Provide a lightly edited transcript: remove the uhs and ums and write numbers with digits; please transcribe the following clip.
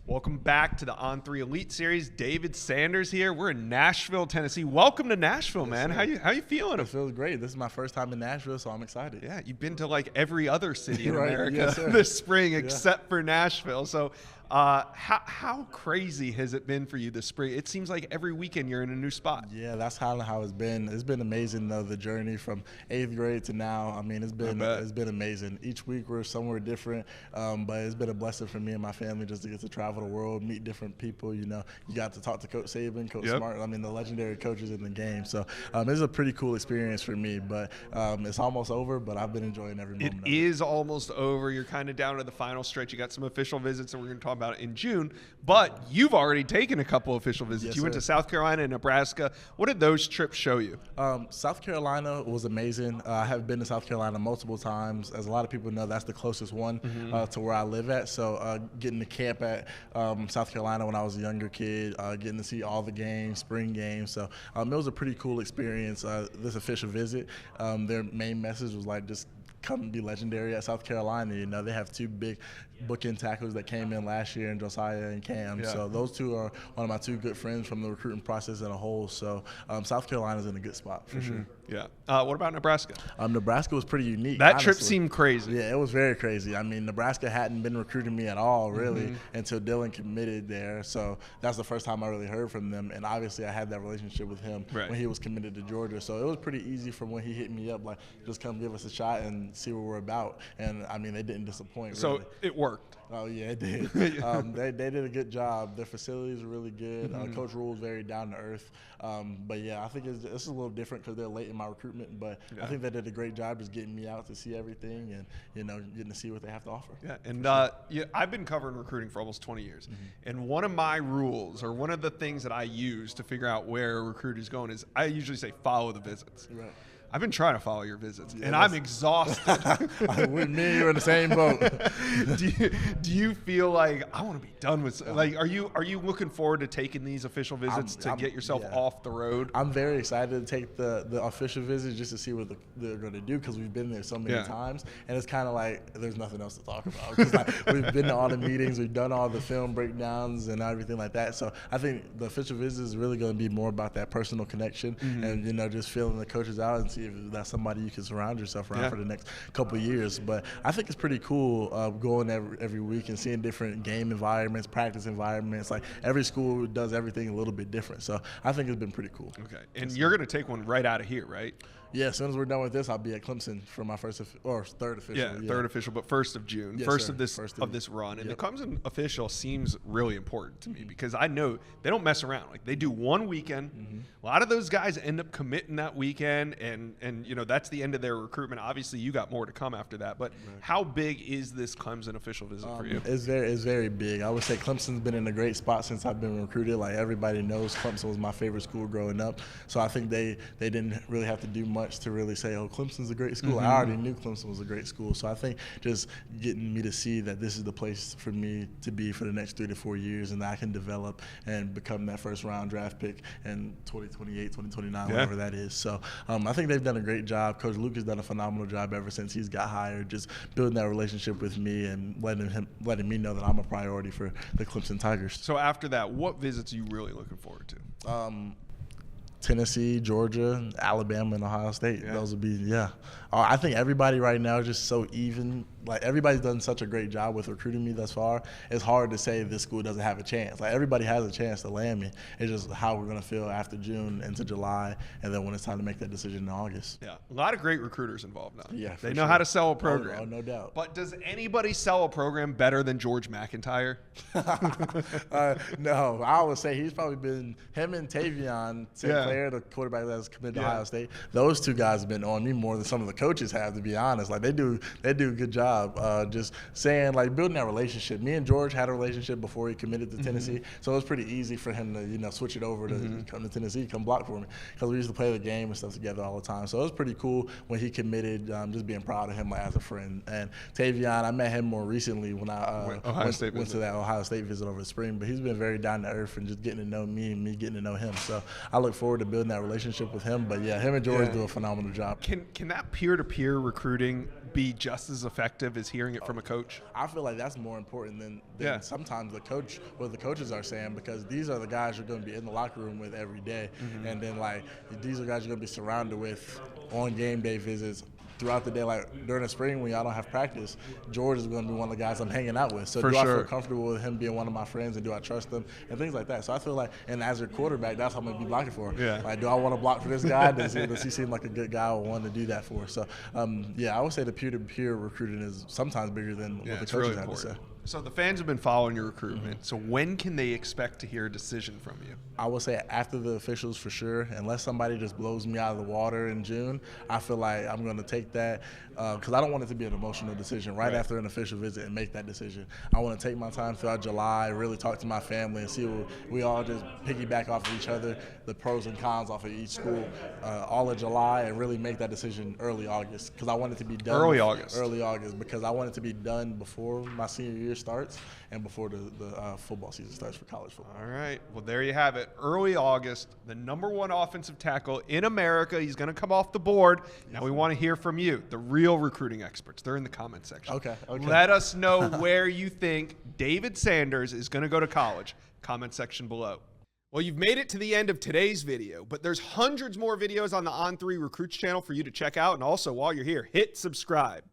Welcome back to the On3 Elite Series. David Sanders here. We're in Nashville, Tennessee. Welcome to Nashville, man. How you feeling? It feels great. This is my first time in Nashville, so I'm excited. Yeah, you've been to like every other city in Right, America yes, this spring except for Nashville. So how crazy has it been for you this spring? It seems like every weekend you're in a new spot. Yeah, that's kind of how it's been. It's been amazing, though, the journey from 8th grade to now. I mean, it's been amazing. Each week we're somewhere different, but it's been a blessing for me and my family just to get to travel the world, meet different people. You know, you got to talk to Coach Saban, Coach Smart. I mean, the legendary coaches in the game. So it's a pretty cool experience for me, but it's almost over, but I've been enjoying every moment of it. It is almost over. You're kind of down to the final stretch. You got some official visits, and we're going to talk about it in June, but you've already taken a couple official visits. Yes, you went sir. to South Carolina and Nebraska. What did those trips show you? South Carolina was amazing. I have been to South Carolina multiple times. As a lot of people know, that's the closest one to where I live at. So getting to camp at South Carolina when I was a younger kid, getting to see all the games, spring games. So it was a pretty cool experience, this official visit. Their main message was like, just come and be legendary at South Carolina. You know, they have two big bookend tacklers that came in last year, and Josiah and Cam. Yeah. So those two are one of my two good friends from the recruiting process as a whole. So South Carolina's in a good spot for sure. Yeah. What about Nebraska? Nebraska was pretty unique. That honestly. trip seemed crazy. Yeah, it was very crazy. I mean, Nebraska hadn't been recruiting me at all, really, until Dylan committed there. So that's the first time I really heard from them. And obviously, I had that relationship with him when he was committed to Georgia. So it was pretty easy from when he hit me up, like, just come give us a shot and see what we're about. And, I mean, they didn't disappoint, really. So it worked. Oh, yeah, it did. They did a good job. Their facilities are really good. Coach Rule is very down to earth. But, yeah, I think it's a little different because they're late in my recruitment. But I think they did a great job just getting me out to see everything and, you know, getting to see what they have to offer. Yeah, and I've been covering recruiting for almost 20 years. And one of my rules, or one of the things that I use to figure out where a recruit is going, is I usually say follow the visits. Right. I've been trying to follow your visits, and I'm exhausted. With me and you in the same boat. do you feel like I want to be done with? Like, are you looking forward to taking these official visits to get yourself off the road? I'm very excited to take the official visits just to see what they're going to do because we've been there so many times, and it's kind of like there's nothing else to talk about because we've been to all the meetings, we've done all the film breakdowns and everything like that. So I think the official visit is really going to be more about that personal connection and just feeling the coaches out and see if that's somebody you can surround yourself around for the next couple of years. But I think it's pretty cool going every week and seeing different game environments, practice environments. Like every school does everything a little bit different. So I think it's been pretty cool. Okay, and you're going to take one right out of here, right? Yeah, as soon as we're done with this, I'll be at Clemson for my third official. Yeah, third official, but 1st of June, yes, of this run. And the Clemson official seems really important to me because I know they don't mess around. Like they do one weekend. A lot of those guys end up committing that weekend, and you know that's the end of their recruitment. Obviously, you got more to come after that. But how big is this Clemson official visit for you? It's very big. I would say Clemson's been in a great spot since I've been recruited. Like everybody knows, Clemson was my favorite school growing up. So I think they didn't really have to do much to really say, oh, Clemson's a great school. I already knew Clemson was a great school. So I think just getting me to see that this is the place for me to be for the next 3 to 4 years and that I can develop and become that first round draft pick in 2028, 2029, whatever that is. So I think they've done a great job. Coach Luke has done a phenomenal job ever since he's got hired, just building that relationship with me and letting me know that I'm a priority for the Clemson Tigers. So after that, what visits are you really looking forward to? Tennessee, Georgia, Alabama, and Ohio State. Those would be, I think everybody right now is just so even. Like, everybody's done such a great job with recruiting me thus far. It's hard to say this school doesn't have a chance. Like, everybody has a chance to land me. It's just how we're going to feel after June into July, and then when it's time to make that decision in August. Yeah, a lot of great recruiters involved now. Yeah, they know how to sell a program. Oh, no doubt. But does anybody sell a program better than George McIntyre? No, I would say he's probably been him and Tavion Sinclair, the quarterback that's committed to Ohio State. Those two guys have been on me more than some of the coaches have, to be honest. Like they do a good job. Just saying, like, building that relationship. Me and George had a relationship before he committed to Tennessee, so it was pretty easy for him to, switch it over to come to Tennessee, come block for me, because we used to play the game and stuff together all the time. So it was pretty cool when he committed. Just being proud of him as a friend. And Tavion, I met him more recently when I went to that Ohio State visit over the spring. But he's been very down to earth and just getting to know me and me getting to know him. So I look forward to building that relationship with him. But yeah, him and George do a phenomenal job. Can that peer-to-peer recruiting be just as effective perspective is hearing it from a coach? I feel like that's more important than sometimes the coach, what the coaches are saying, because these are the guys you're going to be in the locker room with every day. And then, like, these are guys you're going to be surrounded with on game day visits throughout the day. Like during the spring when y'all don't have practice, George is going to be one of the guys I'm hanging out with. So I feel comfortable with him being one of my friends, and do I trust him and things like that. So I feel like, and as your quarterback, that's what I'm going to be blocking for. Like, do I want to block for this guy? Does he seem like a good guy I would want to do that for? So I would say the peer-to-peer recruiting is sometimes bigger than what the coaches have to say. So the fans have been following your recruitment. So when can they expect to hear a decision from you? I would say after the officials for sure. Unless somebody just blows me out of the water in June, I feel like I'm going to take that because I don't want it to be an emotional decision right after an official visit and make that decision. I want to take my time throughout July, really talk to my family and see what we all just piggyback off of each other, the pros and cons off of each school all of July, and really make that decision early August because I want it to be done. Early August because I want it to be done before my senior year starts and before the football season starts for college football. All right. Well, there you have it. Early August, the #1 offensive tackle in America. He's going to come off the board. Now we want to hear from you, the real recruiting experts. They're in the comment section. Okay. Let us know where you think David Sanders is going to go to college. Comment section below. Well, you've made it to the end of today's video, but there's hundreds more videos on the On3 Recruits channel for you to check out. And also, while you're here, hit subscribe.